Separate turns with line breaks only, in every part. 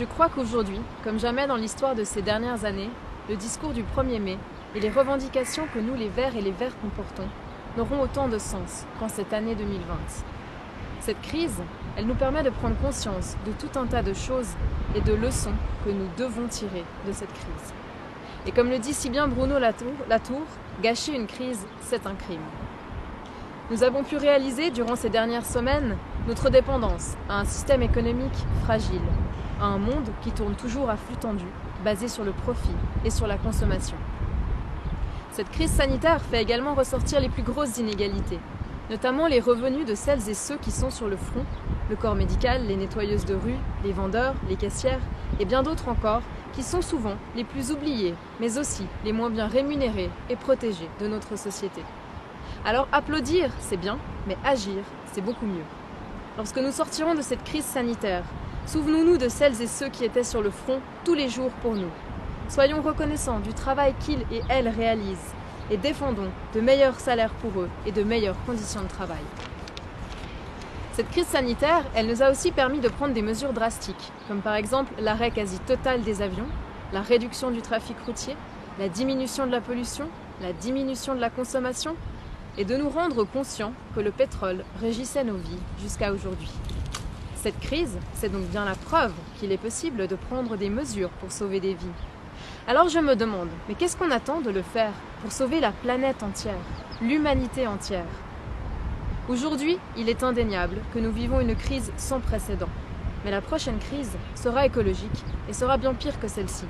Je crois qu'aujourd'hui, comme jamais dans l'histoire de ces dernières années, le discours du 1er mai et les revendications que nous, les Verts et les Vertes, nous portons, n'auront autant de sens qu'en cette année 2020. Cette crise, elle nous permet de prendre conscience de tout un tas de choses et de leçons que nous devons tirer de cette crise. Et comme le dit si bien Bruno Latour, gâcher une crise, c'est un crime. Nous avons pu réaliser durant ces dernières semaines notre dépendance à un système économique fragile, à un monde qui tourne toujours à flux tendu, basé sur le profit et sur la consommation. Cette crise sanitaire fait également ressortir les plus grosses inégalités, notamment les revenus de celles et ceux qui sont sur le front, le corps médical, les nettoyeuses de rue, les vendeurs, les caissières et bien d'autres encore, qui sont souvent les plus oubliés, mais aussi les moins bien rémunérés et protégés de notre société. Alors applaudir, c'est bien, mais agir, c'est beaucoup mieux. Lorsque nous sortirons de cette crise sanitaire, souvenons-nous de celles et ceux qui étaient sur le front tous les jours pour nous. Soyons reconnaissants du travail qu'ils et elles réalisent et défendons de meilleurs salaires pour eux et de meilleures conditions de travail. Cette crise sanitaire, elle nous a aussi permis de prendre des mesures drastiques, comme par exemple l'arrêt quasi total des avions, la réduction du trafic routier, la diminution de la pollution, la diminution de la consommation, et de nous rendre conscients que le pétrole régissait nos vies jusqu'à aujourd'hui. Cette crise, c'est donc bien la preuve qu'il est possible de prendre des mesures pour sauver des vies. Alors je me demande, mais qu'est-ce qu'on attend de le faire pour sauver la planète entière, l'humanité entière ? Aujourd'hui, il est indéniable que nous vivons une crise sans précédent. Mais la prochaine crise sera écologique et sera bien pire que celle-ci.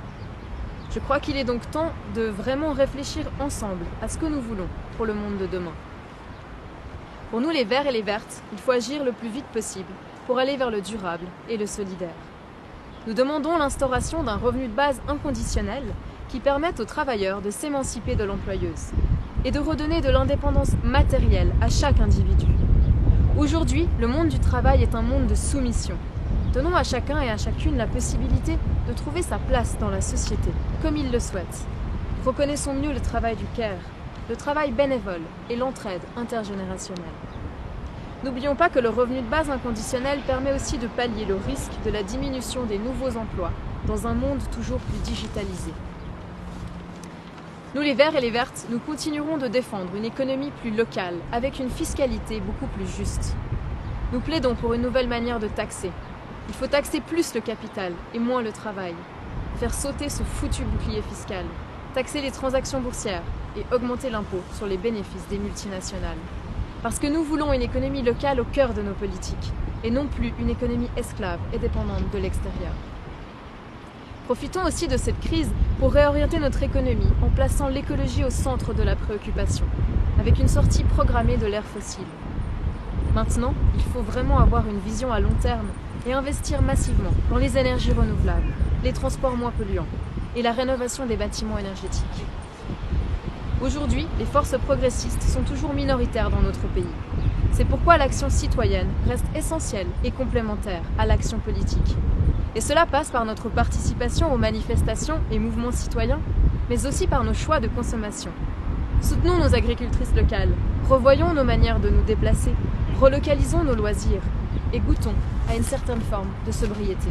Je crois qu'il est donc temps de vraiment réfléchir ensemble à ce que nous voulons pour le monde de demain. Pour nous les Verts et les Vertes, il faut agir le plus vite possible pour aller vers le durable et le solidaire. Nous demandons l'instauration d'un revenu de base inconditionnel qui permette aux travailleurs de s'émanciper de l'employeuse et de redonner de l'indépendance matérielle à chaque individu. Aujourd'hui, le monde du travail est un monde de soumission. Donnons à chacun et à chacune la possibilité de trouver sa place dans la société, comme il le souhaite. Reconnaissons mieux le travail du care, le travail bénévole et l'entraide intergénérationnelle. N'oublions pas que le revenu de base inconditionnel permet aussi de pallier le risque de la diminution des nouveaux emplois dans un monde toujours plus digitalisé. Nous les Verts et les Vertes, nous continuerons de défendre une économie plus locale, avec une fiscalité beaucoup plus juste. Nous plaidons pour une nouvelle manière de taxer. Il faut taxer plus le capital et moins le travail. Faire sauter ce foutu bouclier fiscal. Taxer les transactions boursières et augmenter l'impôt sur les bénéfices des multinationales. Parce que nous voulons une économie locale au cœur de nos politiques, et non plus une économie esclave et dépendante de l'extérieur. Profitons aussi de cette crise pour réorienter notre économie en plaçant l'écologie au centre de la préoccupation, avec une sortie programmée de l'ère fossile. Maintenant, il faut vraiment avoir une vision à long terme et investir massivement dans les énergies renouvelables, les transports moins polluants et la rénovation des bâtiments énergétiques. Aujourd'hui, les forces progressistes sont toujours minoritaires dans notre pays. C'est pourquoi l'action citoyenne reste essentielle et complémentaire à l'action politique. Et cela passe par notre participation aux manifestations et mouvements citoyens, mais aussi par nos choix de consommation. Soutenons nos agricultrices locales, revoyons nos manières de nous déplacer, relocalisons nos loisirs et goûtons à une certaine forme de sobriété.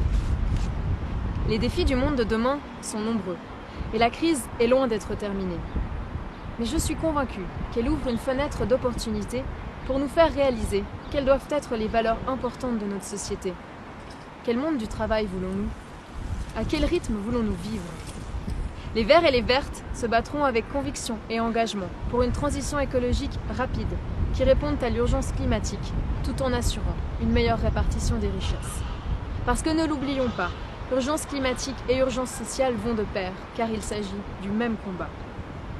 Les défis du monde de demain sont nombreux et la crise est loin d'être terminée. Mais je suis convaincue qu'elle ouvre une fenêtre d'opportunité pour nous faire réaliser quelles doivent être les valeurs importantes de notre société. Quel monde du travail voulons-nous ? À quel rythme voulons-nous vivre ? Les Verts et les Vertes se battront avec conviction et engagement pour une transition écologique rapide qui réponde à l'urgence climatique tout en assurant une meilleure répartition des richesses. Parce que ne l'oublions pas, urgence climatique et urgence sociale vont de pair car il s'agit du même combat.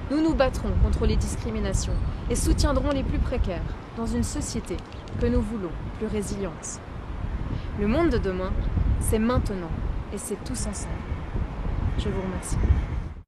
Nous nous battrons contre les discriminations et soutiendrons les plus précaires dans une société que nous voulons plus résiliente. Le monde de demain, c'est maintenant et c'est tous ensemble. Je vous remercie.